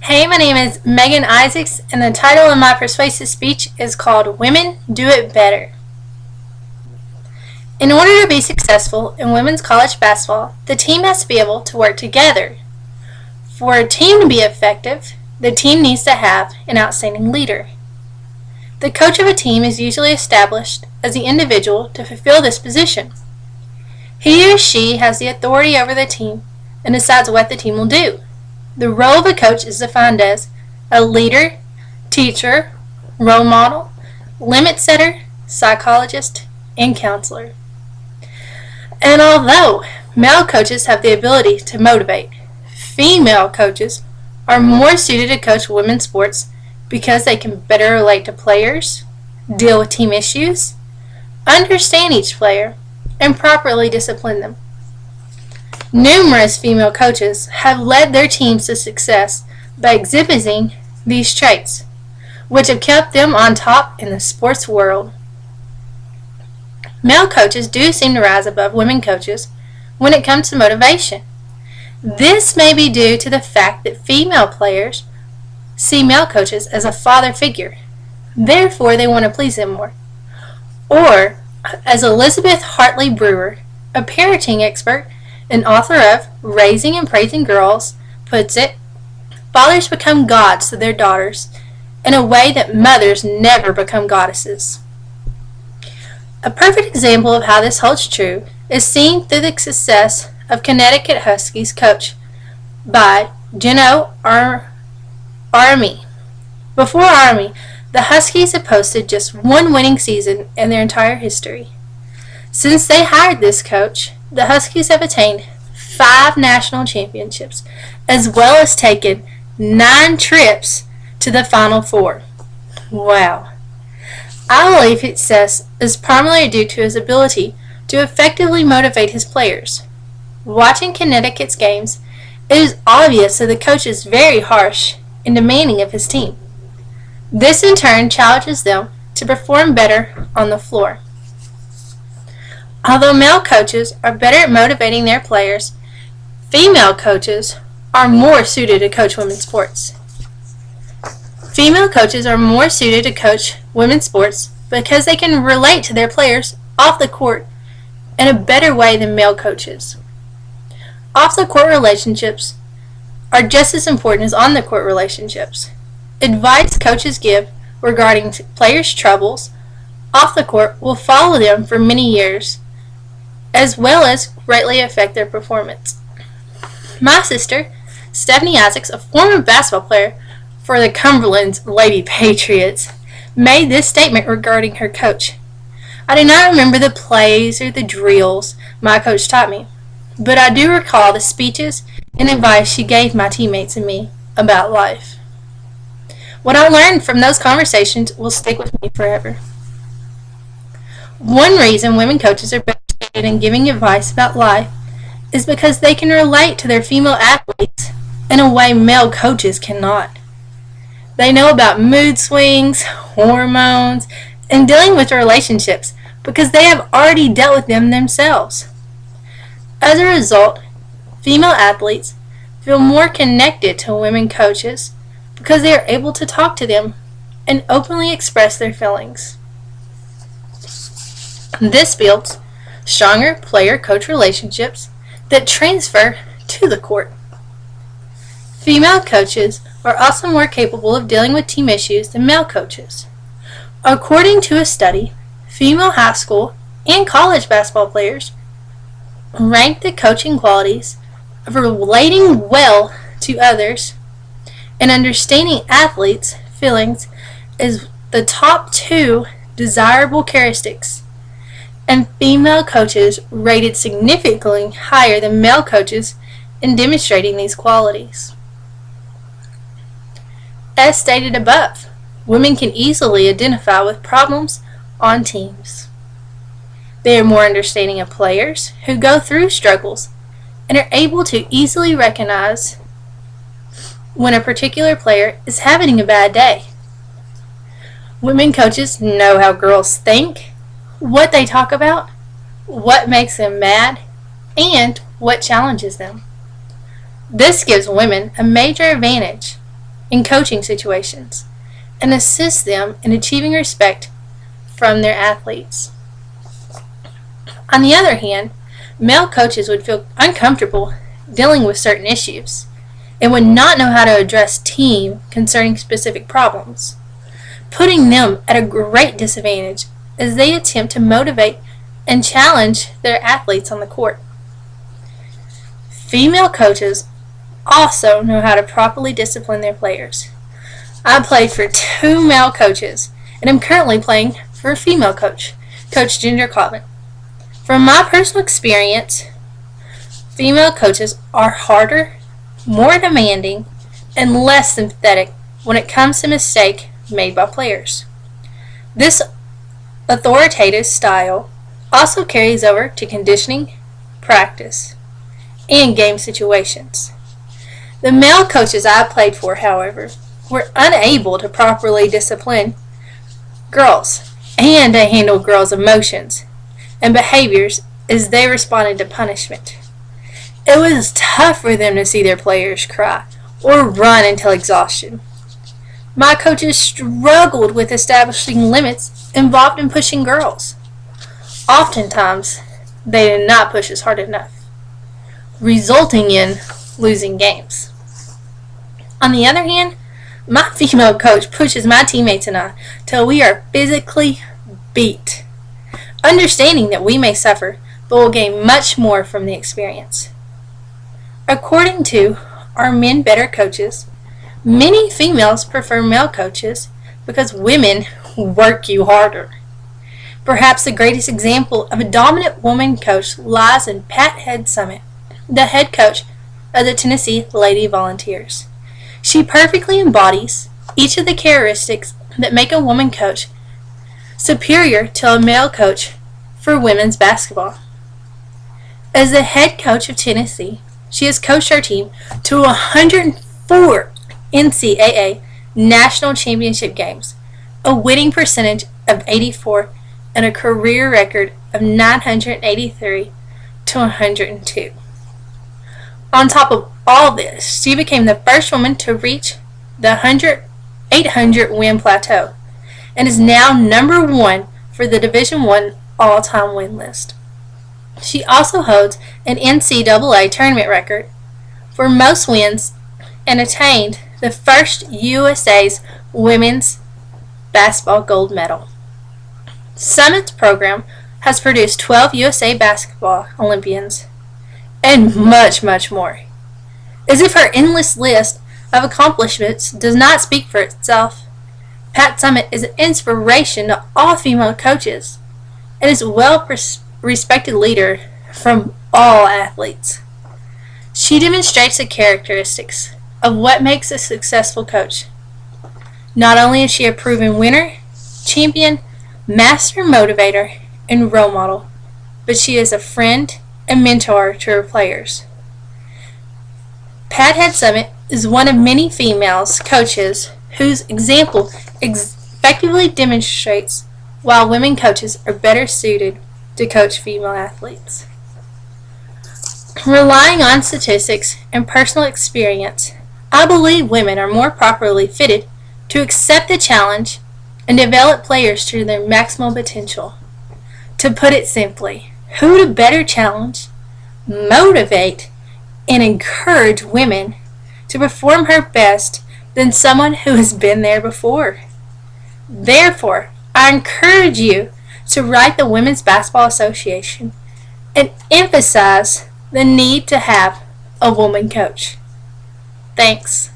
Hey, my name is Megan Isaacs, and the title of my persuasive speech is called Women Do It Better. In order to be successful in women's college basketball, the team has to be able to work together. For a team to be effective, the team needs to have an outstanding leader. The coach of a team is usually established as the individual to fulfill this position. He or she has the authority over the team and decides what the team will do. The role of a coach is defined as a leader, teacher, role model, limit setter, psychologist, and counselor. And although male coaches have the ability to motivate, female coaches are more suited to coach women's sports because they can better relate to players, deal with team issues, understand each player, and properly discipline them. Numerous female coaches have led their teams to success by exhibiting these traits, which have kept them on top in the sports world. Male coaches do seem to rise above women coaches when it comes to motivation. This may be due to the fact that female players see male coaches as a father figure, therefore they want to please them more. Or, as Elizabeth Hartley Brewer, a parenting expert and author of Raising and Praising Girls, puts it, fathers become gods to their daughters in a way that mothers never become goddesses. A perfect example of how this holds true is seen through the success of Connecticut Huskies coach by Geno Army. Before Army, the Huskies had posted just one winning season in their entire history. Since they hired this coach, the Huskies have attained 5 national championships, as well as taken 9 trips to the Final Four. Wow. I believe his success is primarily due to his ability to effectively motivate his players. Watching Connecticut's games, it is obvious that the coach is very harsh and demanding of his team. This in turn challenges them to perform better on the floor. Although male coaches are better at motivating their players, female coaches are more suited to coach women's sports. Female coaches are more suited to coach women's sports because they can relate to their players off the court in a better way than male coaches. Off-the-court relationships are just as important as on-the-court relationships. Advice coaches give regarding players' troubles off the court will follow them for many years, as well as greatly affect their performance. My sister, Stephanie Isaacs, a former basketball player for the Cumberland's Lady Patriots, made this statement regarding her coach. I do not remember the plays or the drills my coach taught me, but I do recall the speeches and advice she gave my teammates and me about life. What I learned from those conversations will stick with me forever. One reason women coaches are better in giving advice about life is because they can relate to their female athletes in a way male coaches cannot. They know about mood swings, hormones, and dealing with relationships because they have already dealt with them themselves. As a result, female athletes feel more connected to women coaches because they are able to talk to them and openly express their feelings. This builds stronger player-coach relationships that transfer to the court. Female coaches are also more capable of dealing with team issues than male coaches. According to a study, female high school and college basketball players rank the coaching qualities of relating well to others and understanding athletes' feelings as the top 2 desirable characteristics, and female coaches rated significantly higher than male coaches in demonstrating these qualities. As stated above, women can easily identify with problems on teams. They are more understanding of players who go through struggles and are able to easily recognize when a particular player is having a bad day. Women coaches know how girls think, what they talk about, what makes them mad, and what challenges them. This gives women a major advantage in coaching situations and assist them in achieving respect from their athletes. On the other hand, male coaches would feel uncomfortable dealing with certain issues and would not know how to address team concerning specific problems, putting them at a great disadvantage as they attempt to motivate and challenge their athletes on the court. Female coaches also know how to properly discipline their players. I played for 2 male coaches and am currently playing for a female coach, Coach Ginger Cobbin. From my personal experience, female coaches are harder, more demanding, and less sympathetic when it comes to mistakes made by players. This authoritative style also carries over to conditioning, practice, and game situations. The male coaches I played for, however, were unable to properly discipline girls and to handle girls' emotions and behaviors as they responded to punishment. It was tough for them to see their players cry or run until exhaustion. My coaches struggled with establishing limits involved in pushing girls. Oftentimes, they did not push as hard enough, resulting in losing games. On the other hand, my female coach pushes my teammates and I till we are physically beat, understanding that we may suffer, but will gain much more from the experience. According to Are Men Better Coaches, many females prefer male coaches because women work you harder. Perhaps the greatest example of a dominant woman coach lies in Pat Head Summit, the head coach of the Tennessee Lady Volunteers. She perfectly embodies each of the characteristics that make a woman coach superior to a male coach for women's basketball. As the head coach of Tennessee, she has coached her team to 104 NCAA national championship games, a winning percentage of 84, and a career record of 983 to 102. On top of all this, she became the first woman to reach the 800 win plateau and is now number 1 for the Division I all-time win list. She also holds an NCAA tournament record for most wins and attained the first USA's women's basketball gold medal. Summit's program has produced 12 USA basketball Olympians and much, much more. As if her endless list of accomplishments does not speak for itself, Pat Summit is an inspiration to all female coaches and is a well-respected leader from all athletes. She demonstrates the characteristics of what makes a successful coach. Not only is she a proven winner, champion, master motivator, and role model, but she is a friend and mentor to her players. Pat Head Summit is one of many female coaches whose example effectively demonstrates why women coaches are better suited to coach female athletes. Relying on statistics and personal experience, I believe women are more properly fitted to accept the challenge and develop players to their maximum potential. To put it simply, who to better challenge, motivate, and encourage women to perform her best than someone who has been there before? Therefore, I encourage you to write the Women's Basketball Association and emphasize the need to have a woman coach. Thanks.